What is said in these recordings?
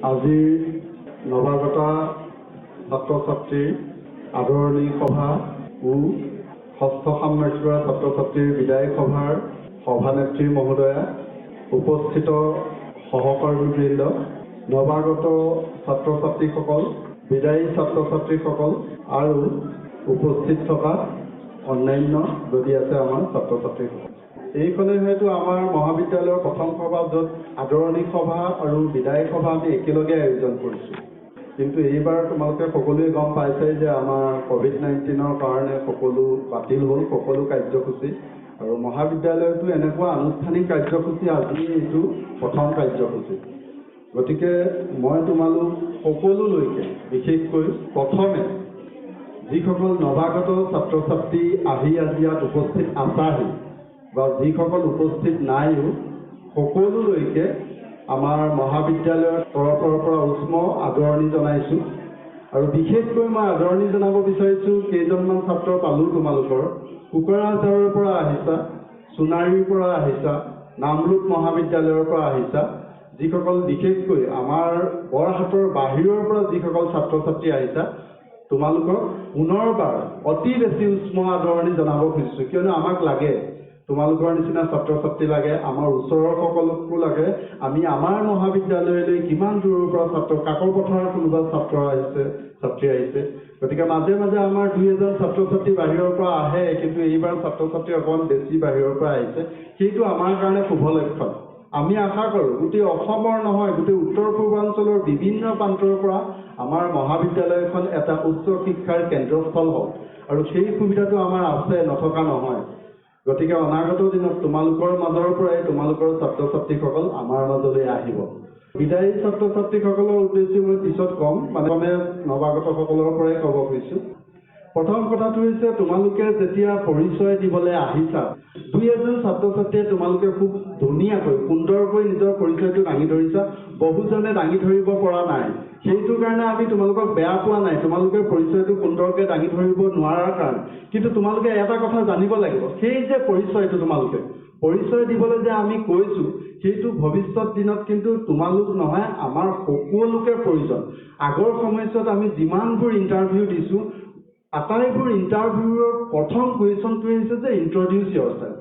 আজিৰ নৱাগত ছাত্ৰ ছাত্ৰীৰ আদৰণি সভা ও ষষ্ঠ ষান্মাসিকৰ ছাত্ৰ ছাত্ৰীৰ বিদায় সভাৰ সভানেত্ৰী মহোদয়া, উপস্থিত সহকৰ্মীবৃন্দ, নৱাগত ছাত্ৰ ছাত্ৰীসকল, বিদায়ী ছাত্ৰ ছাত্ৰীসকল আৰু উপস্থিত থকা অন্যান্য যদি আছে আমাৰ ছাত্ৰ ছাত্ৰীসকল। এইখনে হয়তো আমাৰ মহাবিদ্যালয়ৰ প্ৰথম সভা, য'ত আদৰণি সভা আৰু বিদায় সভা আমি একেলগে আয়োজন কৰিছোঁ। কিন্তু এইবাৰ তোমালোকে সকলোৱে গম পাইছে যে আমাৰ COVID-19ৰ কাৰণে সকলো বাতিল হ'ল, সকলো কাৰ্যসূচী। আৰু মহাবিদ্যালয়তো এনেকুৱা আনুষ্ঠানিক কাৰ্যসূচী আজি এইটো প্ৰথম কাৰ্যসূচী। গতিকে মই তোমালোক সকলোলৈকে বিশেষকৈ প্ৰথমে যিসকল নৱাগত ছাত্ৰ ছাত্ৰী আহি আজি ইয়াত উপস্থিত আছাহি বা যিসকল উপস্থিত নাইও, সকলোলৈকে আমাৰ মহাবিদ্যালয়ৰ তৰফৰ পৰা উষ্ম আদৰণি জনাইছোঁ। আৰু বিশেষকৈ মই আদৰণি জনাব বিচাৰিছোঁ কেইজনমান ছাত্ৰ পালোঁ তোমালোকৰ। কোকৰাঝাৰৰ পৰা আহিছা, সোণাৰীৰ পৰা আহিছা, নামৰূপ মহাবিদ্যালয়ৰ পৰা আহিছা, যিসকল বিশেষকৈ আমাৰ বৰহাটৰ বাহিৰৰ পৰা যিসকল ছাত্ৰ ছাত্ৰী আহিছা, তোমালোকক পুনৰবাৰ অতি বেছি উষ্ম আদৰণি জনাব খুজিছোঁ। কিয়নো আমাক লাগে, তোমালোকৰ নিচিনা ছাত্ৰ ছাত্ৰী লাগে, আমাৰ ওচৰৰ সকলোকো লাগে। আমি আমাৰ মহাবিদ্যালয়লৈ কিমান দূৰৰ পৰা ছাত্ৰ, কাকৰ পথাৰৰ কোনোবা ছাত্ৰ আহিছে, ছাত্ৰী আহিছে। গতিকে মাজে মাজে আমাৰ দুই এজন ছাত্ৰ ছাত্ৰী বাহিৰৰ পৰা আহে, কিন্তু এইবাৰ ছাত্ৰ ছাত্ৰী অকণমান বেছি বাহিৰৰ পৰা আহিছে। সেইটো আমাৰ কাৰণে শুভ লক্ষণ। আমি আশা কৰোঁ গোটেই অসমৰ নহয়, গোটেই উত্তৰ পূৰ্বাঞ্চলৰ বিভিন্ন প্ৰান্তৰ পৰা আমাৰ মহাবিদ্যালয়খন এটা উচ্চ শিক্ষাৰ কেন্দ্ৰস্থল হওক, আৰু সেই সুবিধাটো আমাৰ আছে, নথকা নহয়। গতিকে অনাগত দিনত তোমালোকৰ মাজৰ পৰাই তোমালোকৰ ছাত্ৰ ছাত্ৰীসকল আমাৰ মাজলৈ আহিব। বিদায়ী ছাত্ৰ ছাত্ৰীসকলৰ উদ্দেশ্যে মই পিছত ক'ম, মানে নৱাগতসকলৰ পৰাই ক'ব খুজিছোঁ। প্ৰথম কথাটো হৈছে, তোমালোকে যেতিয়া পৰিচয় দিবলৈ আহিছা, দুই এজন ছাত্ৰ ছাত্ৰীয়ে তোমালোকে খুব ধুনীয়াকৈ সুন্দৰকৈ নিজৰ পৰিচয়টো দাঙি ধৰিছা, বহুজনে দাঙি ধৰিব পৰা নাই। সেইটো কাৰণে আমি তোমালোকক বেয়া পোৱা নাই, তোমালোকে পৰিচয়টো সুন্দৰকৈ দাঙি ধৰিব নোৱাৰাৰ কাৰণে। কিন্তু তোমালোকে এটা কথা জানিব লাগিব, সেই যে পৰিচয়টো তোমালোকে পৰিচয় দিবলৈ যে আমি কৈছোঁ, সেইটো ভৱিষ্যত দিনত কিন্তু তোমালোক নহয়, আমাৰ সকলোকে প্ৰয়োজন। আগৰ সময়ছোৱাত আমি যিমানবোৰ ইণ্টাৰভিউ দিছোঁ, আটাইবোৰ ইণ্টাৰভিউৰ প্ৰথম কুৱেশ্যনটোৱে হৈছে যে ইন্ট্ৰডিউচ ইয়ৰছেল্ফ।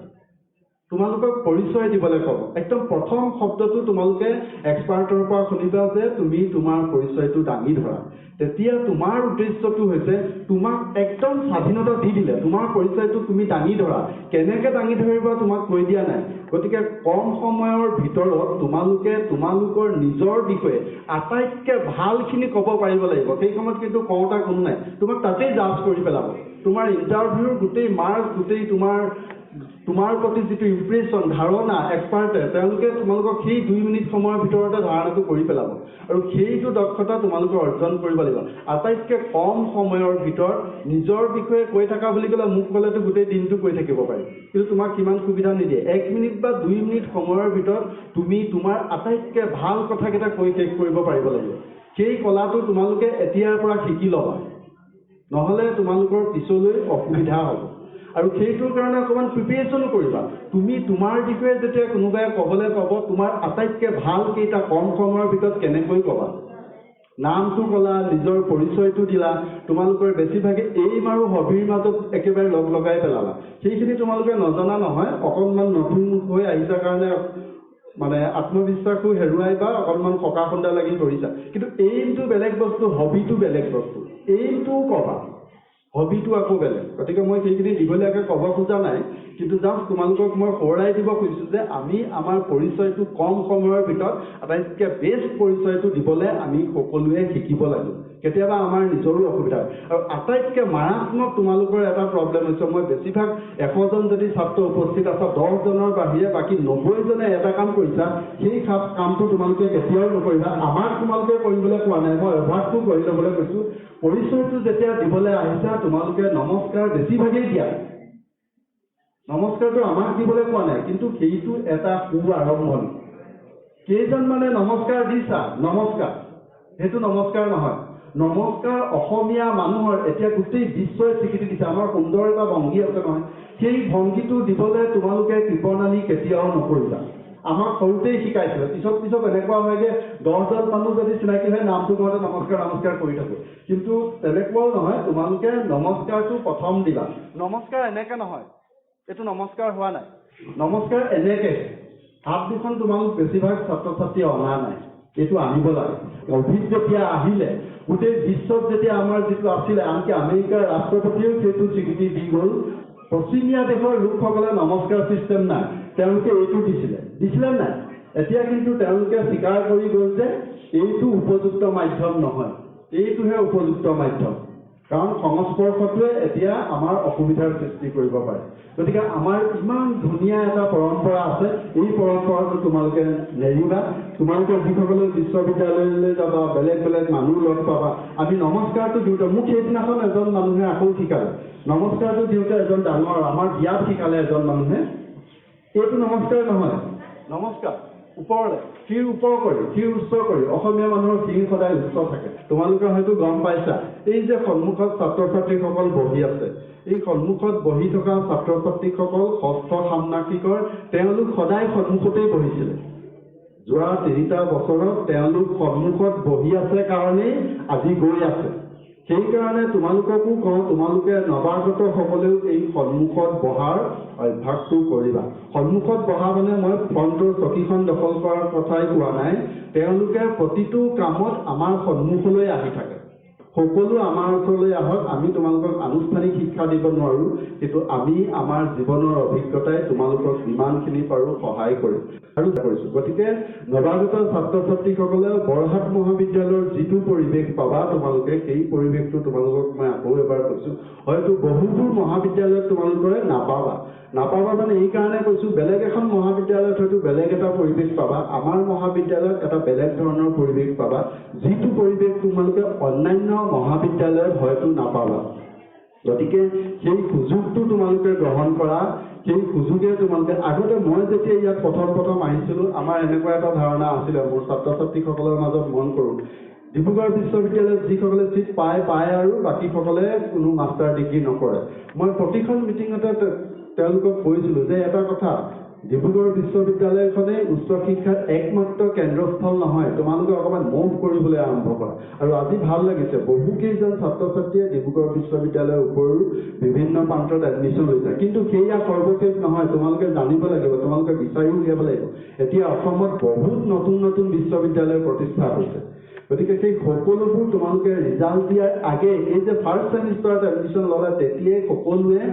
তোমালোকক পৰিচয় দিবলৈ ক'ব। একদম প্ৰথম শব্দটো তোমালোকে এক্সপাৰ্টৰ পৰা শুনিবা যে তুমি তোমাৰ পৰিচয়টো দাঙি ধৰা। তেতিয়া তোমাৰ উদ্দেশ্যটো হৈছে তোমাক একদম স্বাধীনতা দি দিলে, তোমাৰ পৰিচয়টো তুমি দাঙি ধৰা। কেনেকৈ দাঙি ধৰিবা তোমাক কৈ দিয়া নাই। গতিকে কম সময়ৰ ভিতৰত তোমালোকে তোমালোকৰ নিজৰ বিষয়ে আটাইতকৈ ভালখিনি ক'ব পাৰিব লাগিব। সেই সময়ত কিন্তু কওঁতা কোনো নাই, তোমাক তাতেই জাজ কৰি পেলাব। তোমাৰ ইণ্টাৰভিউৰ গোটেই মাৰ্কছ, গোটেই তোমাৰ প্ৰতি যিটো ইম্প্ৰেশ্যন, ধাৰণা, এক্সপাৰ্টে তেওঁলোকে তোমালোকক সেই 2 মিনিট সময়ৰ ভিতৰতে ধাৰণাটো কৰি পেলাব। আৰু সেইটো দক্ষতা তোমালোকে অৰ্জন কৰিব লাগিব। আটাইতকৈ কম সময়ৰ ভিতৰত নিজৰ বিষয়ে কৈ থকা বুলি ক'লে, মোক ক'লেতো গোটেই দিনটো কৈ থাকিব পাৰি, কিন্তু তোমাক কিমান সুবিধা নিদিয়ে। 1 মিনিট বা 2 মিনিট সময়ৰ ভিতৰত তুমি তোমাৰ আটাইতকৈ ভাল কথাকেইটা কৈ শেষ কৰিব পাৰিব লাগিব। সেই কলাটো তোমালোকে এতিয়াৰ পৰা শিকি ল'বা, নহ'লে তোমালোকৰ পিছলৈ অসুবিধা হ'ব। আৰু সেইটোৰ কাৰণে অকণমান প্ৰিপেৰেশ্যনো কৰিবা। তুমি তোমাৰ বিষয়ে যেতিয়া কোনোবাই ক'বলৈ ক'ব, তোমাৰ আটাইতকৈ ভালকেইটা কম সময়ৰ ভিতৰত কেনেকৈ ক'বা। নামটো ক'লা, নিজৰ পৰিচয়টো দিলা, তোমালোকৰ বেছিভাগে এইম আৰু হবিৰ মাজত একেবাৰে লগাই পেলালা। সেইখিনি তোমালোকে নজনা নহয়, অকণমান নতুন হৈ আহিছা কাৰণে মানে আত্মবিশ্বাসো হেৰুৱাই বা অকণমান সকা খুন্দা লাগি ধৰিছা। কিন্তু এইমটো বেলেগ বস্তু, হবিটো বেলেগ বস্তু। এইমটোও ক'বা, হবিটো আকৌ বেলেগ। গতিকে মই সেইখিনি দীঘলীয়াকৈ ক'ব খোজা নাই, কিন্তু জাষ্ট তোমালোকক মই সোঁৱৰাই দিব খুজিছোঁ যে আমি আমাৰ পৰিচয়টো কম সময়ৰ ভিতৰত আটাইতকৈ বেষ্ট পৰিচয়টো দিবলৈ আমি সকলোৱে শিকিব লাগিব। কেতিয়াবা আমাৰ নিজৰো অসুবিধা হয়। আৰু আটাইতকৈ মাৰাত্মক তোমালোকৰ এটা প্ৰব্লেম হৈছে, মই বেছিভাগ 100জন যদি ছাত্ৰ উপস্থিত আছা, 10জনৰ বাহিৰে বাকী 90জনে এটা কাম কৰিছা, সেই কামটো তোমালোকে কেতিয়াও নকৰিবা। আমাক তোমালোকে কৰিবলৈ কোৱা নাই, মই অভ্যাসটো কৰি ল'বলৈ কৈছোঁ। পৰিচয়টো যেতিয়া দিবলৈ আহিছা, তোমালোকে নমস্কাৰ বেছিভাগেই দিয়া। নমস্কাৰটো আমাক দিবলৈ কোৱা নাই, কিন্তু সেইটো এটা সু আৰম্ভণি। কেইজনমানে নমস্কাৰ দিছা, নমস্কাৰ, সেইটো নমস্কাৰ নহয়। নমস্কাৰ অসমীয়া মানুহৰ এতিয়া গোটেই বিশ্বই স্বীকৃতি দিছে, আমাৰ সুন্দৰ এটা ভংগী আছে নহয়, সেই ভংগীটো দিবলৈ তোমালোকে কৃপণালি কেতিয়াও নকৰিবা। আমাক সৰুতেই শিকাইছিলে পিছত পিছত এনেকুৱা হয় যে 10জন মানুহ যদি চিনাকি হয় নামটো কওঁতে নমস্কাৰ কৰি থাকো কিন্তু তেনেকুৱাও নহয় তোমালোকে নমস্কাৰটো প্ৰথম দিবা নমস্কাৰ এনেকে নহয় এইটো নমস্কাৰ হোৱা নাই নমস্কাৰ এনেকে হাত দুখন তোমালোক বেছিভাগ ছাত্ৰ ছাত্ৰী অনা নাই এইটো আনিব লাগে কোভিড যেতিয়া আহিলে গোটেই বিশ্বত যেতিয়া আমাৰ যিটো আছিলে আনকি আমেৰিকাৰ ৰাষ্ট্ৰপতিয়েও সেইটো স্বীকৃতি দি গ'ল পশ্চিমীয়া দেশৰ লোকসকলে নমস্কাৰ চিষ্টেম নাই তেওঁলোকে এইটো দিছিলে নাই এতিয়া কিন্তু তেওঁলোকে স্বীকাৰ কৰি গ'ল যে এইটো উপযুক্ত মাধ্যম নহয় এইটোহে উপযুক্ত মাধ্যম কাৰণ সংস্পৰ্শটোৱে এতিয়া আমাৰ অসুবিধাৰ সৃষ্টি কৰিব পাৰে গতিকে আমাৰ ইমান ধুনীয়া এটা পৰম্পৰা আছে এই পৰম্পৰাটো তোমালোকে নেৰিবা তোমালোকে যিসকলে বিশ্ববিদ্যালয়লৈ যাবা বেলেগ বেলেগ মানুহ লগ পাবা আমি নমস্কাৰটো দিওঁতে মোক সেইদিনাখন এজন মানুহে আকৌ শিকালে নমস্কাৰটো দিওঁতে এজন ডাঙৰ আমাৰ বিয়াত শিকালে এজন মানুহে এইটো নমস্কাৰ নহয় নমস্কাৰ ওপৰলৈ শিৰ ওপৰ কৰি শিৰ উচ্চ কৰি অসমীয়া মানুহৰ শিৰ সদায় উচ্চ থাকে তোমালোকে হয়তো গম পাইছা এই যে সন্মুখত ছাত্ৰ ছাত্ৰীসকল বহি আছে এই সন্মুখত বহি থকা ছাত্ৰ ছাত্ৰীসকল ষষ্ঠ ষান্মাসিকৰ তেওঁলোক সদায় সন্মুখতেই বহিছিলে যোৱা 3টা বছৰত তেওঁলোক সন্মুখত বহি আছে কাৰণেই আজি গৈ আছে সেইকাৰণে তোমালোককো কওঁ তোমালোকে নৱাগত সকলেও এই সন্মুখত বহাৰ অভ্যাসটো কৰিবা সন্মুখত বহা মানে মই ফ্ৰণ্টৰ চকীখন দখল কৰাৰ কথাই কোৱা নাই তেওঁলোকে প্ৰতিটো কামত আমাৰ সন্মুখলৈ আহি থাকে সকলো আমাৰ ওচৰলৈ আহক আমি তোমালোকক আনুষ্ঠানিক শিক্ষা দিব নোৱাৰো কিন্তু আমি আমাৰ জীৱনৰ অভিজ্ঞতাই তোমালোকক যিমানখিনি পাৰো সহায় কৰিম আৰু কৰিছো গতিকে নৱাগত ছাত্ৰ ছাত্ৰীসকলে বৰহাট মহাবিদ্যালয়ৰ যিটো পৰিৱেশ পাবা তোমালোকে সেই পৰিৱেশটো তোমালোকক মই আকৌ এবাৰ কৈছো হয়তো বহুবোৰ মহাবিদ্যালয়ত তোমালোকে নাপাবা মানে এই কাৰণে কৈছো বেলেগ এখন মহাবিদ্যালয়ত হয়তো বেলেগ এটা পৰিৱেশ পাবা আমাৰ মহাবিদ্যালয়ত এটা বেলেগ ধৰণৰ পৰিৱেশ পাবা যিটো পৰিৱেশ তোমালোকে অন্যান্য মহাবিদ্যালয়ত হয়তো নাপাবা গতিকে সেই সুযোগটো তোমালোকে গ্ৰহণ কৰা সেই সুযোগে তোমালোকে আগতে মই যেতিয়া ইয়াত প্ৰথম আহিছিলোঁ আমাৰ এনেকুৱা এটা ধাৰণা আছিলে মোৰ ছাত্ৰ ছাত্ৰীসকলৰ মাজত মন কৰোঁ ডিব্ৰুগড় বিশ্ববিদ্যালয়ত যিসকলে চিট পায় আৰু বাকীসকলে কোনো মাষ্টাৰ ডিগ্ৰী নকৰে মই প্ৰতিখন মিটিঙতে তেওঁলোকক কৈছিলোঁ যে এটা কথা ডিব্ৰুগড় বিশ্ববিদ্যালয়খনে উচ্চ শিক্ষাৰ একমাত্ৰ কেন্দ্ৰস্থল নহয় তোমালোকে অকণমান মুভ কৰিবলৈ আৰম্ভ কৰা আৰু আজি ভাল লাগিছে বহুকেইজন ছাত্ৰ ছাত্ৰীয়ে ডিব্ৰুগড় বিশ্ববিদ্যালয়ৰ উপৰিও বিভিন্ন প্ৰান্তত এডমিশ্যন লৈছে কিন্তু সেয়া সৰ্বশেষ নহয় তোমালোকে জানিব লাগিব তোমালোকে বিচাৰি উলিয়াব লাগিব এতিয়া অসমত বহুত নতুন বিশ্ববিদ্যালয় প্ৰতিষ্ঠা হৈছে গতিকে সেই সকলোবোৰ তোমালোকে ৰিজাল্ট দিয়াৰ আগে এই যে ফাৰ্ষ্ট ছেমিষ্টাৰত এডমিশ্যন ল'লে তেতিয়াই সকলোৱে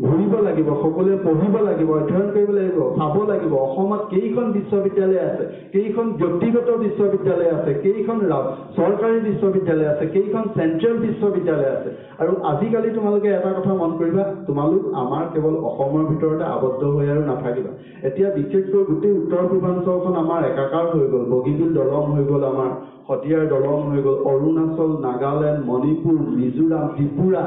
ঘূৰিব লাগিব সকলোৱে পঢ়িব লাগিব অধ্যয়ন কৰিব লাগিব চাব লাগিব অসমত কেইখন বিশ্ববিদ্যালয় আছে কেইখন ব্যক্তিগত বিশ্ববিদ্যালয় আছে কেইখন চৰকাৰী বিশ্ববিদ্যালয় আছে কেইখন চেণ্ট্ৰেল বিশ্ববিদ্যালয় আছে আৰু আজিকালি তোমালোকে এটা কথা মন কৰিবা তোমালোক আমাৰ কেৱল অসমৰ ভিতৰতে আবদ্ধ হৈ আৰু নাথাকিবা এতিয়া বিশেষকৈ গোটেই উত্তৰ পূৰ্বাঞ্চলখন আমাৰ একাকাৰ হৈ গ'ল বগীবিল দলং হৈ গ'ল আমাৰ সতীয়াৰ দলং হৈ গ'ল অৰুণাচল নাগালেণ্ড মণিপুৰ মিজোৰাম ত্ৰিপুৰা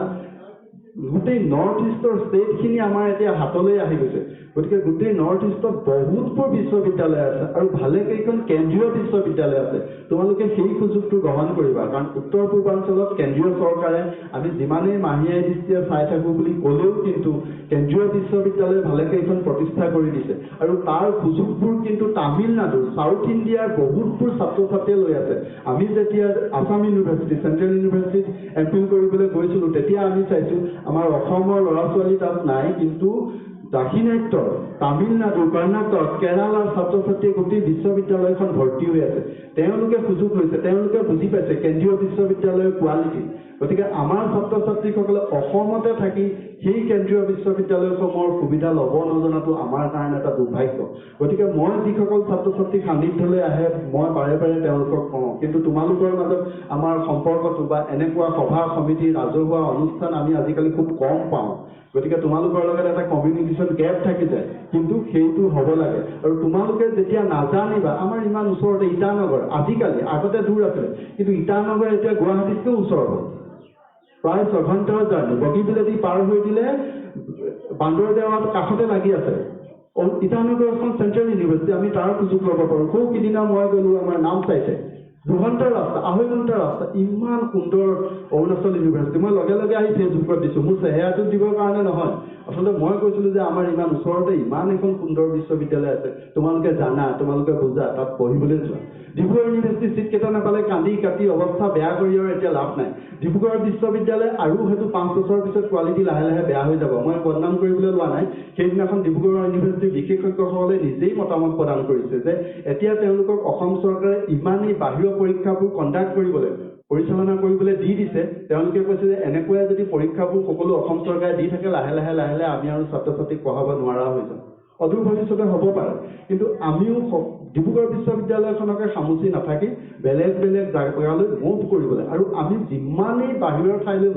গোটেই নৰ্থ ইষ্টৰ ষ্টেটখিনি আমাৰ এতিয়া হাতলৈ আহি গৈছে গতিকে গোটেই নৰ্থ ইষ্টত বহুতবোৰ বিশ্ববিদ্যালয় আছে আৰু ভালেকেইখন কেন্দ্ৰীয় বিশ্ববিদ্যালয় আছে তোমালোকে সেই সুযোগটো গ্ৰহণ কৰিবা কাৰণ উত্তৰ পূৰ্বাঞ্চলত কেন্দ্ৰীয় চৰকাৰে আমি যিমানেই মাহিয়াই দৃষ্টিৰে চাই থাকোঁ বুলি ক'লেও কিন্তু কেন্দ্ৰীয় বিশ্ববিদ্যালয় ভালেকেইখন প্ৰতিষ্ঠা কৰি দিছে আৰু তাৰ সুযোগবোৰ কিন্তু তামিলনাডু চাউথ ইণ্ডিয়াৰ বহুতবোৰ ছাত্ৰ ছাত্ৰীয়ে লৈ আছে আমি যেতিয়া আছাম ইউনিভাৰ্চিটি চেণ্ট্ৰেল ইউনিভাৰ্চিটিত এমফিল কৰিবলৈ গৈছিলোঁ তেতিয়া আমি চাইছোঁ আমাৰ অসমৰ ল'ৰা ছোৱালী তাত নাই কিন্তু দাক্ষিণাত্যৰ তামিলনাডু কৰ্ণাটক কেৰালাৰ ছাত্ৰ ছাত্ৰীয়ে গোটেই বিশ্ববিদ্যালয়খন ভৰ্তি হৈ আছে তেওঁলোকে সুযোগ লৈছে তেওঁলোকে বুজি পাইছে কেন্দ্ৰীয় বিশ্ববিদ্যালয়ৰ কোৱালিটি গতিকে আমাৰ ছাত্ৰ ছাত্ৰীসকলে অসমতে থাকি সেই কেন্দ্ৰীয় বিশ্ববিদ্যালয়সমূহৰ সুবিধা ল'ব নজনাটো আমাৰ কাৰণে এটা দুৰ্ভাগ্য গতিকে মই যিসকল ছাত্ৰ ছাত্ৰী সান্নিধ্যলৈ আহে মই বাৰে তেওঁলোকক কওঁ কিন্তু তোমালোকৰ মাজত আমাৰ সম্পৰ্কটো বা এনেকুৱা সভা সমিতি ৰাজহুৱা অনুষ্ঠান আমি আজিকালি খুব কম পাওঁ গতিকে তোমালোকৰ লগত এটা কমিউনিকেশ্যন গেপ থাকি যায় কিন্তু সেইটো হ'ব লাগে আৰু তোমালোকে যেতিয়া নাজানিবা আমাৰ ইমান ওচৰতে ইটানগৰ আজিকালি আগতে দূৰ আছিলে কিন্তু ইটানগৰ এতিয়া গুৱাহাটীতকৈ ওচৰ হ'ল প্ৰায় 6 ঘণ্টাৰ জাৰ্ণি বগীবিলেদি পাৰ হৈ দিলে বান্দৰদেৱাত কাষতে লাগি আছে ইটানগৰ এখন চেণ্ট্ৰেল ইউনিভাৰ্চিটি আমি তাৰ সুযোগ ল'ব পাৰোঁ খুব সিদিনা মই গ'লোঁ আমাৰ নাম চাইছে 2 ঘণ্টাৰ ৰাস্তা 2.5 ঘণ্টাৰ ৰাস্তা ইমান সুন্দৰ অৰুণাচল ইউনিভাৰ্চিটি মই লগে আহি ফেচবুকত দিছোঁ মোৰ চেহেৰাটো দিবৰ কাৰণে নহয় আসলে মই কৈছিলোঁ যে আমাৰ ইমান ওচৰতে ইমান এখন সুন্দৰ বিশ্ববিদ্যালয় আছে, তোমালোকে জানা, তোমালোকে বুজা, তাত পঢ়িবলৈ যোৱা। ডিব্ৰুগড় ইউনিভাৰ্চিটি চিট কেইটা নাপালে কান্দি কাটি অৱস্থা বেয়া কৰি আৰু এতিয়া লাভ নাই। ডিব্ৰুগড় বিশ্ববিদ্যালয় আৰু হয়তো 5 বছৰৰ পিছত কোৱালিটি লাহে লাহে বেয়া হৈ যাব। মই বদনাম কৰিবলৈ লোৱা নাই। সেইদিনাখন ডিব্ৰুগড় ইউনিভাৰ্চিটিৰ বিশেষজ্ঞসকলে নিজেই মতামত প্ৰদান কৰিছে যে এতিয়া তেওঁলোকক অসম চৰকাৰে ইমানেই বাহিৰৰ পৰীক্ষাবোৰ কণ্ডাক্ট কৰিবলৈ, পৰিচালনা কৰিবলৈ দি দিছে। তেওঁলোকে কৈছে যে এনেকুৱাই যদি পৰীক্ষাবোৰ সকলো অসম চৰকাৰে দি থাকে, লাহে লাহে আমি আৰু ছাত্ৰ ছাত্ৰীক পঢ়াব নোৱাৰা হৈ যাম। অদূৰ ভৱিষ্যতে হ'ব পাৰে, কিন্তু আমিও ডিব্ৰুগড় বিশ্ববিদ্যালয়খনকে সামুচি নাথাকি বেলেগ বেলেগ জেগালৈ মুভ কৰিবলৈ, আৰু আমি যিমানেই বাহিৰৰ ঠাইলৈ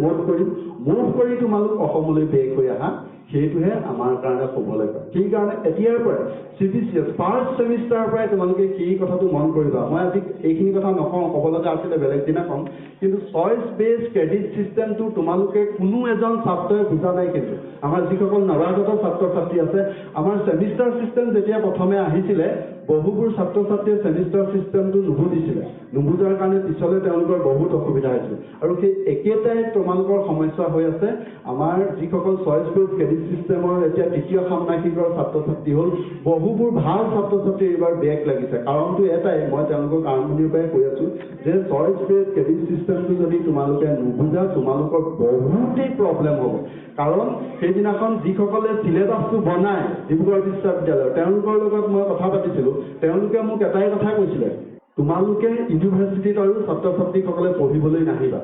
মুভ কৰি তোমালোক অসমলৈ বেগ হৈ আহা, সেইটোহে আমাৰ কাৰণে হ'বলৈ পায়। সেইকাৰণে এতিয়াৰ পৰাই CBCS ফাৰ্ষ্ট ছেমিষ্টাৰৰ পৰাই তোমালোকে সেই কথাটো মন কৰিবা। মই আজি এইখিনি কথা নকওঁ, ক'ব লগা আছিলে বেলেগ দিনা ক'ম, কিন্তু চইচ বেছড ক্ৰেডিট ছিষ্টেমটো তোমালোকে কোনো এজন ছাত্ৰই বুজা নাই। কিন্তু আমাৰ যিসকল নৱাগত ছাত্ৰ ছাত্ৰী আছে, আমাৰ ছেমিষ্টাৰ ছিষ্টেম যেতিয়া প্ৰথমে আহিছিলে, বহুবোৰ ছাত্ৰ ছাত্ৰীয়ে ছেমিষ্টাৰ ছিষ্টেমটো নুবুজিছিলে। নুবুজাৰ কাৰণে পিছলৈ তেওঁলোকৰ বহুত অসুবিধা হৈছিল, আৰু সেই একেটাই তোমালোকৰ সমস্যা হৈ আছে। আমাৰ যিসকল চইচ বেছড ক্ৰেডিট ছিষ্টেমৰ এতিয়া তৃতীয় ষান্মাসিকৰ ছাত্ৰ ছাত্ৰী হ'ল, বহুবোৰ ভাল ছাত্ৰ ছাত্ৰী এইবাৰ বেক লাগিছে। কাৰণটো এটাই, মই তেওঁলোকক আৰম্ভণিৰ পৰাই কৈ আছোঁ যে চইচ বেছড ক্ৰেডিট ছিষ্টেমটো যদি তোমালোকে নুবুজা, তোমালোকৰ বহুতেই প্ৰব্লেম হ'ব। কাৰণ সেইদিনাখন যিসকলে চিলেবাছটো বনায় ডিব্ৰুগড় বিশ্ববিদ্যালয়ৰ, তেওঁলোকৰ লগত মই কথা পাতিছিলোঁ। তেওঁলোকে মোক এটাই কথা কৈছিলে, তোমালোকে ইউনিভাৰ্চিটিত আৰু ছাত্ৰ ছাত্ৰীসকলে পঢ়িবলৈ নাহিবা,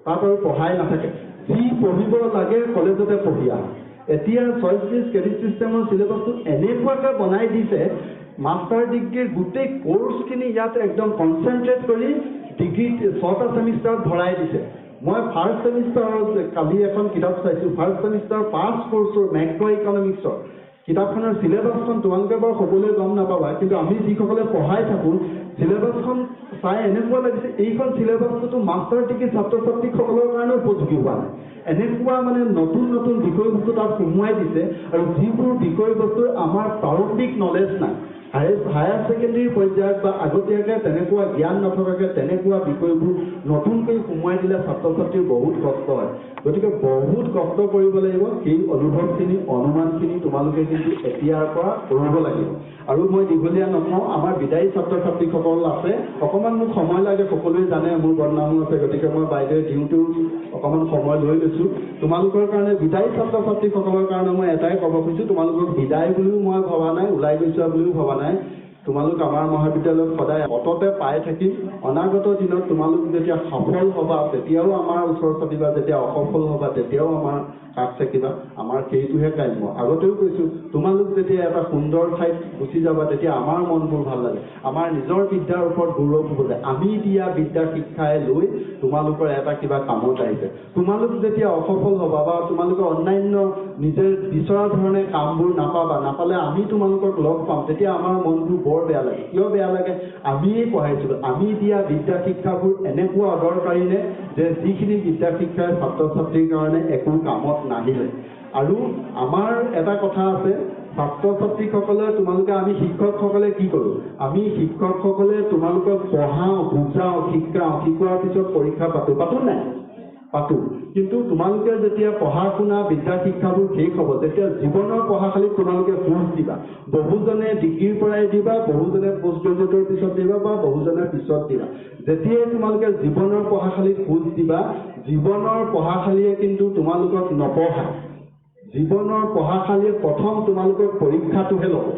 তাত আৰু পঢ়াই নাথাকে, যি পঢ়িব লাগে কলেজতে পঢ়ি আহা। এতিয়া চইচ বেছড ক্ৰেডিট ছিষ্টেমৰ চিলেবাছটো এনেকুৱাকৈ বনাই দিছে, মাষ্টাৰ ডিগ্ৰীৰ গোটেই কোৰ্চখিনি ইয়াত একদম কনচেনট্ৰেট কৰি ডিগ্ৰী 6টা ছেমিষ্টাৰত ভৰাই দিছে। মই ফাৰ্ষ্ট ছেমিষ্টাৰত কালি এখন কিতাপ চাইছোঁ, ফাৰ্ষ্ট ছেমিষ্টাৰ 5 কোৰ্চৰ মেক্ৰ' ইকনমিক্সৰ কিতাপখনৰ চিলেবাছখন তোমালোকে বাৰু সকলোৱে গম নাপাবা, কিন্তু আমি যিসকলে পঢ়াই থাকোঁ, চিলেবাছখন চাই এনেকুৱা লাগিছে এইখন চিলেবাছটোতো মাষ্টাৰ ডিগ্ৰী ছাত্ৰ ছাত্ৰীসকলৰ কাৰণে উপযোগী হোৱা নাই। এনেকুৱা মানে নতুন নতুন বিষয়বস্তু তাত সোমোৱাই দিছে, আৰু যিবোৰ বিষয়বস্তুৰ আমাৰ প্ৰাৰম্ভিক নলেজ নাই, হায়াৰ ছেকেণ্ডেৰী পৰ্যায়ত বা আগতীয়াকৈ তেনেকুৱা জ্ঞান নথকাকৈ তেনেকুৱা বিষয়বোৰ নতুনকৈ সোমোৱাই দিলে ছাত্ৰ ছাত্ৰীৰ বহুত কষ্ট হয়। গতিকে বহুত কষ্ট কৰিব লাগিব। সেই অনুভৱখিনি, অনুমানখিনি তোমালোকে কিন্তু এতিয়াৰ পৰা কৰিব লাগিব। আৰু মই দীঘলীয়া নকওঁ, আমাৰ বিদায়ী ছাত্ৰ ছাত্ৰীসকল আছে, অকণমান মোক সময় লাগে, সকলোৱে জানে মোৰ বদনামো আছে, গতিকে মই বাইদেৱে দিওঁতেও অকণমান সময় লৈ লৈছোঁ। তোমালোকৰ কাৰণে, বিদায়ী ছাত্ৰ ছাত্ৰীসকলৰ কাৰণে মই এটাই ক'ব খুজিছোঁ, তোমালোকক বিদায় বুলিও মই ভবা নাই, ওলাই গৈছা বুলিও ভবা নাই। তোমালোক আমাৰ মহাবিদ্যালয়ত সদায় অততে পাই থাকিম। অনাগত দিনত তোমালোক যেতিয়া সফল হ'বা, তেতিয়াও আমাৰ ওচৰত থাকিবা, যেতিয়া অসফল হ'বা তেতিয়াও আমাৰ কাষ থাকিবা। আমাৰ সেইটোহে কাম্য। আগতেও কৈছোঁ, তোমালোক যেতিয়া এটা সুন্দৰ ঠাইত গুচি যাবা, তেতিয়া আমাৰ মনবোৰ ভাল লাগে, আমাৰ নিজৰ বিদ্যাৰ ওপৰত গৌৰৱ হ'ব যে আমি দিয়া বিদ্যা শিক্ষাই লৈ তোমালোকৰ এটা কিবা কামত আহিছে। তোমালোক যেতিয়া অসফল হ'বা বা তোমালোকৰ অন্যান্য নিজে বিচৰা ধৰণে কামবোৰ নাপালে আমি তোমালোকক লগ পাম, তেতিয়া আমাৰ মনবোৰ বৰ বেয়া লাগে। কিয় বেয়া লাগে? আমিয়েই পঢ়াইছিলোঁ, আমি দিয়া বিদ্যা শিক্ষাবোৰ এনেকুৱা অদৰকাৰী নে যে যিখিনি বিদ্যা শিক্ষাই ছাত্ৰ ছাত্ৰীৰ কাৰণে একো কামত নাহিলে। আৰু আমাৰ এটা কথা আছে, ছাত্ৰ ছাত্ৰীসকলে, তোমালোকে, আমি শিক্ষকসকলে কি কৰোঁ? আমি শিক্ষকসকলে তোমালোকক পঢ়াওঁ, বুজাওঁ, শিকোৱাৰ পিছত পৰীক্ষা পাতো নাই? পাতো। কিন্তু তোমালোকে যেতিয়া পঢ়া শুনা বিদ্যা শিক্ষাবোৰ শেষ হ'ব, তেতিয়া জীৱনৰ পঢ়াশালীত তোমালোকে খোজ দিবা। বহুজনে ডিগ্ৰীৰ পৰাই দিবা, বহুজনে পোষ্ট গ্ৰেজুৱেটৰ পিছত দিবা, বা বহুজনে পিছত দিবা। যেতিয়াই তোমালোকে জীৱনৰ পঢ়াশালীত খোজ দিবা, জীৱনৰ পঢ়াশালীয়ে কিন্তু তোমালোকক নপঢ়ায়। জীৱনৰ পঢ়াশালীয়ে প্ৰথম তোমালোকৰ পৰীক্ষাটোহে ল'ব,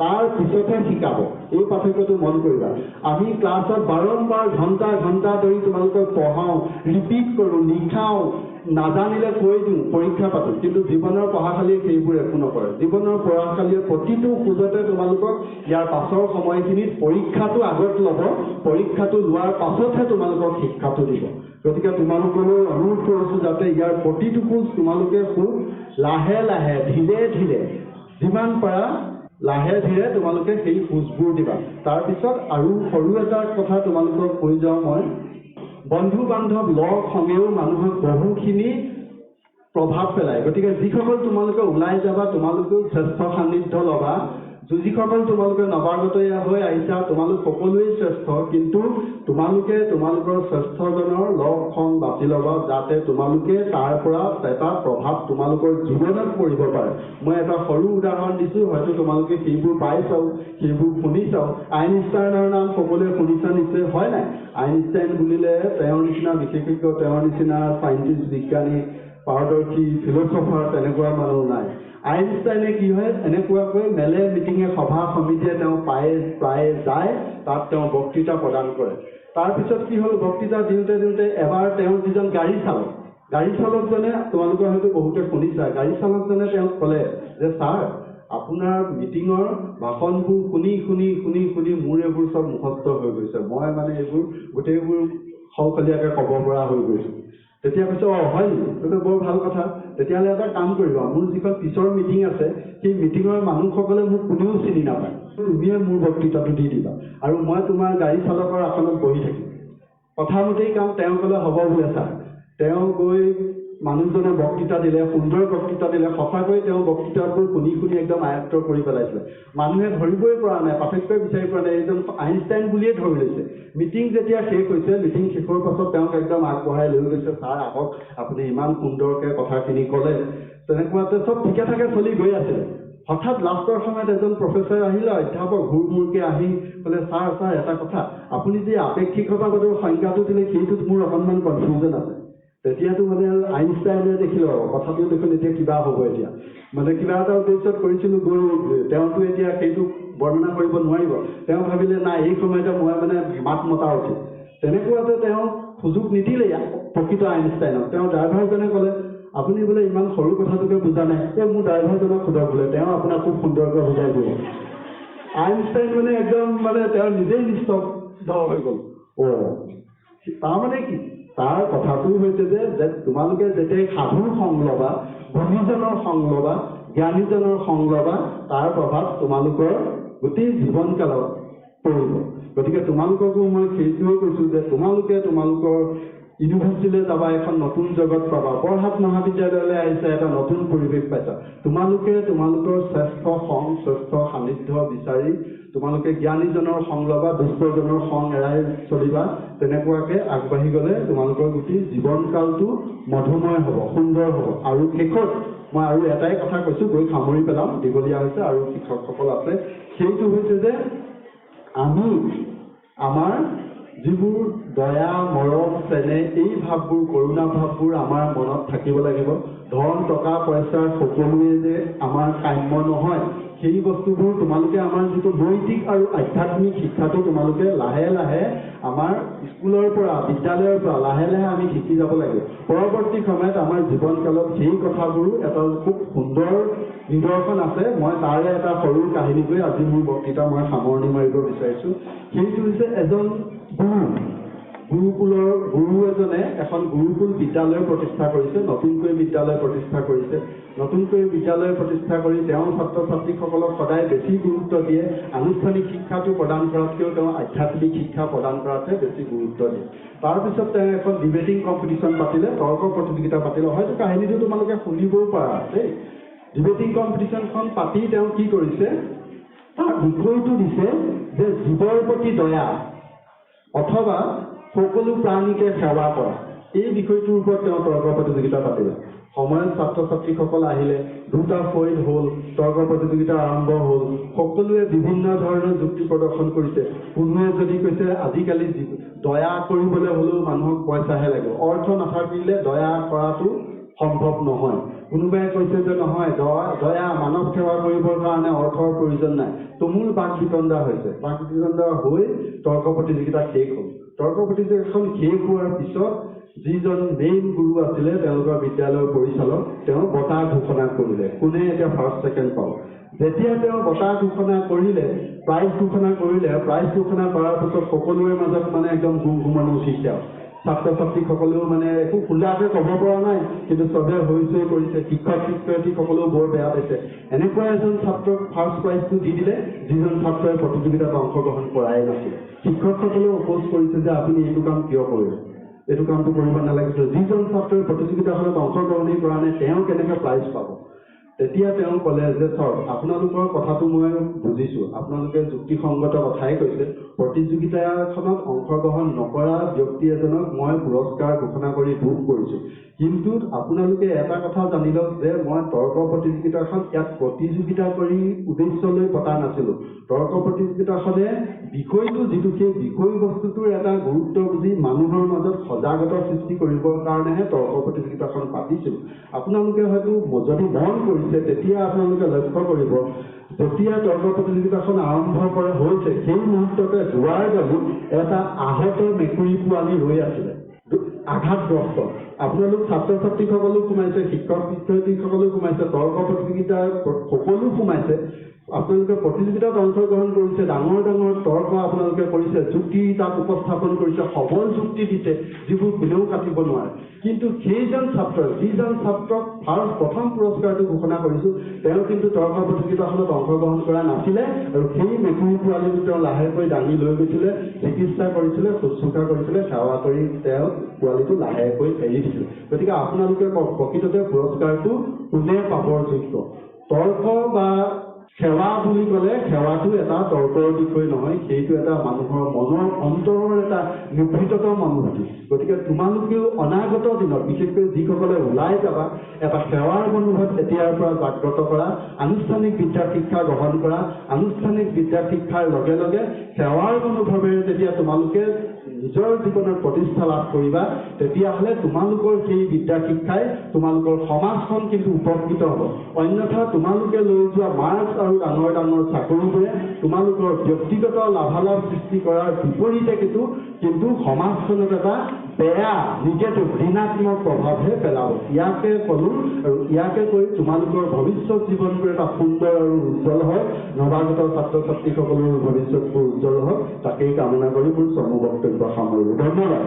তাৰ পিছতহে শিকাব। এই পাৰ্থক্যটো মন কৰিবা। আমি ক্লাছত বাৰম্বাৰ ঘণ্টা ধৰি তোমালোকক পঢ়াওঁ, ৰিপিট কৰোঁ, লিখাওঁ, নাজানিলে কৈ দিওঁ, পৰীক্ষা পাতোঁ, কিন্তু জীৱনৰ পঢ়াশালীয়ে সেইবোৰ একো নকৰে। জীৱনৰ পঢ়াশালীয়ে প্ৰতিটো খোজতে তোমালোকক ইয়াৰ পাছৰ সময়খিনিত পৰীক্ষাটো আগত ল'ব, পৰীক্ষাটো লোৱাৰ পাছতহে তোমালোকক শিক্ষাটো দিব। গতিকে তোমালোকলৈ অনুৰোধ কৰিছোঁ যাতে ইয়াৰ প্ৰতিটো খোজ তোমালোকে খুব লাহে লাহে, ধীৰে ধীৰে, যিমান পাৰা লাহে ধীৰে তোমালোকে সেই খোজবোৰ দিবা। তাৰপিছত আৰু সৰু এটা কথা তোমালোকক কৈ যাওঁ মই, বন্ধু বান্ধৱ লগ সংগেও মানুহক বহুখিনি প্ৰভাৱ পেলায়। গতিকে যিসকল তোমালোকে ওলাই যাবা, তোমালোকেও শ্ৰেষ্ঠ সান্নিধ্য ল'বা যিসকল তোমালোকে নৱাগতয়া হৈ আহিছা তোমালোক সকলোৱেই শ্ৰেষ্ঠ, কিন্তু তোমালোকে তোমালোকৰ শ্ৰেষ্ঠজনৰ লক্ষণ বাছি ল'বা যাতে তোমালোকে তাৰ পৰা এটা প্ৰভাৱ তোমালোকৰ জীৱনত পৰিব পাৰে। মই এটা সৰু উদাহৰণ দিছোঁ, হয়তো তোমালোকে সেইবোৰ পাইছাও, সেইবোৰ শুনিছাও। আইনষ্টাইনৰ নাম সকলোৱে শুনিছা নিশ্চয়, হয় নাই? আইনষ্টাইন বুলিলে তেওঁৰ নিচিনা বিশেষজ্ঞ, তেওঁৰ নিচিনা চাইণ্টিষ্ট, বিজ্ঞানী, পাৰদৰ্শী, ফিলচফাৰ তেনেকুৱা মানুহ নাই। আইনষ্টাইনে কি হয়, এনেকুৱাকৈ মেলে মিটিঙে সভা সমিতিয়ে তেওঁ প্ৰায়ে যায়, তাত তেওঁ বক্তৃতা প্ৰদান কৰে। তাৰপিছত কি হ'ল, বক্তৃতা দিওঁতে এবাৰ তেওঁ যিজন গাড়ী চালকজনে, তোমালোকে হয়তো বহুতে শুনিছা, গাড়ী চালকজনে তেওঁক ক'লে যে ছাৰ, আপোনাৰ মিটিঙৰ ভাষণবোৰ শুনি মোৰ এইবোৰ চব মুখস্থ হৈ গৈছে, মই মানে এইবোৰ গোটেইবোৰ সলসলীয়াকৈ ক'ব পৰা হৈ গৈছোঁ। তেতিয়া কৈছে, হয় নেকি? সেইটো বৰ ভাল কথা। তেতিয়াহ'লে এটা কাম কৰিবা, মোৰ যিখন পিছৰ মিটিং আছে সেই মিটিঙৰ মানুহসকলে মোক কোনেও চিনি নাপায়, তুমিয়ে মোৰ বক্তৃতাটো দি দিবা আৰু মই তোমাৰ গাড়ী চালকৰ আসনত বহি থাকিম। কথামতেই কাম। তেওঁ ক'লে হ'ব বোলে ছাৰ। তেওঁ গৈ মানুহজনে বক্তৃতা দিলে, সুন্দৰ বক্তৃতা দিলে, সঁচাকৈ তেওঁ বক্তৃতাবোৰ শুনি একদম আয়ত্ত কৰি পেলাইছিলে। মানুহে ধৰিবই পৰা নাই, পাৰ্থক্য বিচাৰি পোৱা নাই, এইজন আইনষ্টাইন বুলিয়ে ধৰি লৈছে। মিটিং যেতিয়া শেষ হৈছে, মিটিং শেষৰ পাছত তেওঁক একদম আগবঢ়াই লৈ গৈছে, ছাৰ আহক, আপুনি ইমান সুন্দৰকৈ কথাখিনি ক'লে। তেনেকুৱাতে চব ঠিকে ঠাকে চলি গৈ আছিলে। হঠাৎ লাষ্টৰ সময়ত এজন প্ৰফেচৰ আহিলে, অধ্যাপক ঘূৰমূৰকৈ আহি ক'লে, ছাৰ এটা কথা, আপুনি যে আপেক্ষিকতাবাদৰ সংজ্ঞাটো দিলে সেইটোত মোৰ অকণমান কনফিউজন আছে। তেতিয়াতো মানে আইনষ্টাইনে দেখিলোঁ কথাটো দেখোন এতিয়া কিবা হ'ব, এতিয়া মানে কিবা এটা উদ্দেশ্যত কৰিছিলোঁ, গৈ তেওঁতো এতিয়া সেইটো বৰ্ণনা কৰিব নোৱাৰিব। তেওঁ ভাবিলে নাই, এই সময়তে মই মানে মাত মতা উচিত। তেনেকুৱাতে তেওঁ সুযোগ নিদিলে প্ৰকৃত আইনষ্টাইনক। তেওঁ ড্ৰাইভাৰজনে ক'লে, আপুনি বোলে ইমান সৰু কথাটোকে বুজা নাই, মোৰ ড্ৰাইভাৰজনক সোধক বোলে, তেওঁ আপোনাক খুব সুন্দৰকৈ বুজাই দিব। আইনষ্টাইন মানে একদম মানে তেওঁ নিজেই নিস্তব্ধ হৈ গ'ল। তাৰমানে কি? তাৰ কথাটো হৈছে যে তোমালোকে যেতিয়াই সাধুৰ সংগ ল'বা, গুণীজনৰ সংগ ল'বা, জ্ঞানীজনৰ সংগ ল'বা, তাৰ প্ৰভাৱ তোমালোকৰ গোটেই জীৱনকালত পৰিব। গতিকে তোমালোককো মই সেইটোৱে কৈছোঁ যে তোমালোকে তোমালোকৰ ইউনিভাৰ্চিটিলৈ যাবা, এখন নতুন জগত পাবা, বৰহাট মহাবিদ্যালয়লৈ আহিছে, এটা নতুন পৰিৱেশ পাইছা। তোমালোকে তোমালোকৰ শ্ৰেষ্ঠ সংগ, শ্ৰেষ্ঠ সান্নিধ্য বিচাৰি তোমালোকে জ্ঞানীজনৰ সংগ ল'বা, দুষ্টজনৰ সংগ এৰাই চলিবা। তেনেকুৱাকৈ আগবাঢ়ি গ'লে তোমালোকৰ গোটেই জীৱনকালটো মধুময় হ'ব, সুন্দৰ হ'ব। আৰু শেষত মই আৰু এটাই কথা কৈছোঁ, গৈ সামৰি পেলাম, দীঘলীয়া হৈছে আৰু শিক্ষকসকল আছে। সেইটো হৈছে যে আমি আমাৰ যিবোৰ দয়া, মৰম, চেনেহ, এই ভাৱবোৰ, কৰোণা ভাৱবোৰ আমাৰ মনত থাকিব লাগিব। ধন, টকা, পইচা সকলোৱে যে আমাৰ কাম্য নহয়, সেই বস্তুবোৰ তোমালোকে আমাৰ যিটো নৈতিক আৰু আধ্যাত্মিক শিক্ষাটো তোমালোকে লাহে লাহে আমাৰ স্কুলৰ পৰা, বিদ্যালয়ৰ পৰা লাহে লাহে আমি শিকি যাব লাগিব। পৰৱৰ্তী সময়ত আমাৰ জীৱনকালত সেই কথাবোৰো এটা খুব সুন্দৰ নিদৰ্শন আছে। মই তাৰে এটা সৰু কাহিনী কৈ আজি মোৰ বক্তৃতা মই সামৰণি মাৰিব বিচাৰিছোঁ। সেইটো হৈছে এজন গুৰু এজনে এখন গুৰুকুল বিদ্যালয় প্ৰতিষ্ঠা কৰিছে, নতুনকৈ বিদ্যালয় প্ৰতিষ্ঠা কৰিছে। নতুনকৈ বিদ্যালয় প্ৰতিষ্ঠা কৰি তেওঁ ছাত্ৰ ছাত্ৰীসকলক সদায় বেছি গুৰুত্ব দিয়ে। আনুষ্ঠানিক শিক্ষাটো প্ৰদান কৰাতকৈও তেওঁ আধ্যাত্মিক শিক্ষা প্ৰদান কৰাতহে বেছি গুৰুত্ব দিয়ে। তাৰপিছত তেওঁ এখন ডিবেটিং কম্পিটিশ্যন পাতিলে, তৰ্ক প্ৰতিযোগিতা পাতিলে। হয়তো কাহিনীটো তোমালোকে শুনিবও পাৰা দেই। ডিবেটিং কম্পিটিশ্যনখন পাতি তেওঁ কি কৰিছে, তাৰ বিষয়টো দিছে যে জীৱৰ প্ৰতি দয়া অথবা সকলো প্ৰাণীকে সেৱা কৰা। এই বিষয়টোৰ ওপৰত তেওঁ তৰ্ক প্ৰতিযোগিতা পাতিলে। সময়ত ছাত্ৰ ছাত্ৰীসকল আহিলে, দুটা ফৈল হ'ল, তৰ্ক প্ৰতিযোগিতা আৰম্ভ হ'ল। সকলোৱে বিভিন্ন ধৰণৰ যুক্তি প্ৰদৰ্শন কৰিছে। কোনোৱে যদি কৈছে আজিকালি দয়া কৰিবলৈ হ'লেও মানুহক পইচাহে লাগে, অৰ্থ নাথাকিলে দয়া কৰাটো সম্ভৱ নহয়। কোনোবাই কৈছে যে নহয়, দয়া মানৱ সেৱা কৰিবৰ কাৰণে অৰ্থৰ প্ৰয়োজন নাই। তুমুল বাক বিতণ্ডা হৈছে। বাক বিতণ্ডা হৈ তৰ্ক প্ৰতিযোগিতা শেষ হ'ল। তৰ্ক প্ৰতিযোগিতাখন শেষ হোৱাৰ পিছত যিজন মেইন গুৰু আছিলে, তেওঁলোকৰ বিদ্যালয়ৰ পৰিচালক, তেওঁ বঁটা ঘোষণা কৰিলে, কোনে এতিয়া ফাৰ্ষ্ট ছেকেণ্ড পাব। যেতিয়া তেওঁ বঁটা ঘোষণা কৰিলে, প্ৰাইজ ঘোষণা কৰিলে, প্ৰাইজ ঘোষণা কৰাৰ পিছত সকলোৰে মাজত মানে একদম গুমগুমনি উঠিছে। ছাত্ৰ ছাত্ৰীসকলেও মানে একো খোলাকৈ ক'ব পৰা নাই, কিন্তু চবে হৈ কৰিছে। শিক্ষক শিক্ষয়িত্ৰীসকলেও বৰ বেয়া পাইছে। এনেকুৱা এজন ছাত্ৰক ফাৰ্ষ্ট প্ৰাইজটো দি দিলে, যিজন ছাত্ৰই প্ৰতিযোগিতাত অংশগ্ৰহণ কৰাই নাছিল। শিক্ষকসকলেও অপ'জ কৰিছে যে আপুনি এইটো কাম কিয় কৰিলে, এইটো কামটো কৰিব নালাগিছিল। যিজন ছাত্ৰই প্ৰতিযোগিতাখনত অংশগ্ৰহণেই কৰা নাই, তেওঁ কেনেকৈ প্ৰাইজ পাব। তেতিয়া তেওঁ ক'লে যে চাওক আপোনালোকৰ কথাটো মই বুজিছোঁ, আপোনালোকে যুক্তিসংগত কথাই কৈছে, প্ৰতিযোগিতাখনত অংশগ্ৰহণ নকৰা ব্যক্তি এজনক মই পুৰস্কাৰ ঘোষণা কৰি দুখ কৰিছোঁ, কিন্তু আপোনালোকে এটা কথা জানি লওক যে মই তৰ্ক প্ৰতিযোগিতাখন ইয়াত প্ৰতিযোগিতা কৰি উদ্দেশ্যলৈ পতা নাছিলোঁ। তৰ্ক প্ৰতিযোগিতাখনে বিষয়টো যিটো সেই বিষয়বস্তুটোৰ এটা গুৰুত্ব বুজি মানুহৰ মাজত সজাগতা সৃষ্টি কৰিবৰ কাৰণেহে তৰ্ক প্ৰতিযোগিতাখন পাতিছিলোঁ। আপোনালোকে হয়তো যদি মন কৰিছে তেতিয়া আপোনালোকে লক্ষ্য কৰিব, যেতিয়া তৰ্ক প্ৰতিযোগিতাখন আৰম্ভ কৰা হৈছে সেই মুহূৰ্ততে দুৱাৰ দলত এটা আহত মেকুৰী পোৱালি ৰৈ আছিলে, আঘাতগ্ৰস্ত। আপোনালোক ছাত্ৰ ছাত্ৰীসকলো সোমাইছে, শিক্ষক শিক্ষয়িত্ৰীসকলো সোমাইছে, তৰ্ক প্ৰতিযোগিতাৰ সকলো সোমাইছে। আপোনালোকে প্ৰতিযোগিতাত অংশগ্ৰহণ কৰিছে, ডাঙৰ ডাঙৰ তৰ্ক আপোনালোকে কৰিছে, যুক্তি তাত উপস্থাপন কৰিছে, সবল যুক্তি দিছে যিবোৰ কোনেও কাটিব নোৱাৰে। কিন্তু যিজন ছাত্ৰক প্ৰথম পুৰস্কাৰটো ঘোষণা কৰিছোঁ তেওঁ কিন্তু তৰ্ক প্ৰতিযোগিতাখনত অংশগ্ৰহণ কৰা নাছিলে, আৰু সেই মেকুৰী পোৱালিটো তেওঁ লাহেকৈ দাঙি লৈ গৈছিলে, চিকিৎসা কৰিছিলে, শুশ্ৰূষা কৰিছিলে, সেৱা কৰি তেওঁ পোৱালিটো লাহেকৈ এৰি দিছিলে। গতিকে আপোনালোকে প্ৰকৃততে পুৰস্কাৰটো কোনে পাবৰ যোগ্য? তৰ্ক বা সেৱা বুলি ক'লে সেৱাটো এটা তৰ্কৰ বিষয় নহয়, সেইটো এটা মানুহৰ মনৰ অন্তৰৰ এটা নিভৃততম অনুভূতি। গতিকে তোমালোকেও অনাগত দিনত বিশেষকৈ যিসকলে ওলাই যাবা এটা সেৱাৰ মনোভাৱ এতিয়াৰ পৰা জাগ্ৰত কৰা, আনুষ্ঠানিক বিদ্যা শিক্ষা গ্ৰহণ কৰা, আনুষ্ঠানিক বিদ্যা শিক্ষাৰ লগে লগে সেৱাৰ মনোভাৱেৰে যেতিয়া তোমালোকে নিজৰ জীৱনত প্ৰতিষ্ঠা লাভ কৰিবা তেতিয়াহ'লে তোমালোকৰ সেই বিদ্যা শিক্ষাই তোমালোকৰ সমাজখন কিন্তু উপকৃত হ'ব। অন্যথা তোমালোকে লৈ যোৱা মাৰ্কছ আৰু ডাঙৰ ডাঙৰ চাকৰিবোৰে তোমালোকৰ ব্যক্তিগত লাভালাভ সৃষ্টি কৰাৰ বিপৰীতে কিন্তু সমাজখনত এটা বেয়া নিগেটিভ ঋণাত্মক প্ৰভাৱহে পেলাব। ইয়াকে ক'লোঁ আৰু ইয়াকে কৈ তোমালোকৰ ভৱিষ্যত জীৱনবোৰ এটা সুন্দৰ আৰু উজ্জ্বল হয়, নৱাগত ছাত্ৰ ছাত্ৰীসকলৰ ভৱিষ্যতবোৰ উজ্জ্বল হওক তাকেই কামনা কৰি মোৰ চমু বক্তব্য সামৰিলোঁ। ধন্যবাদ।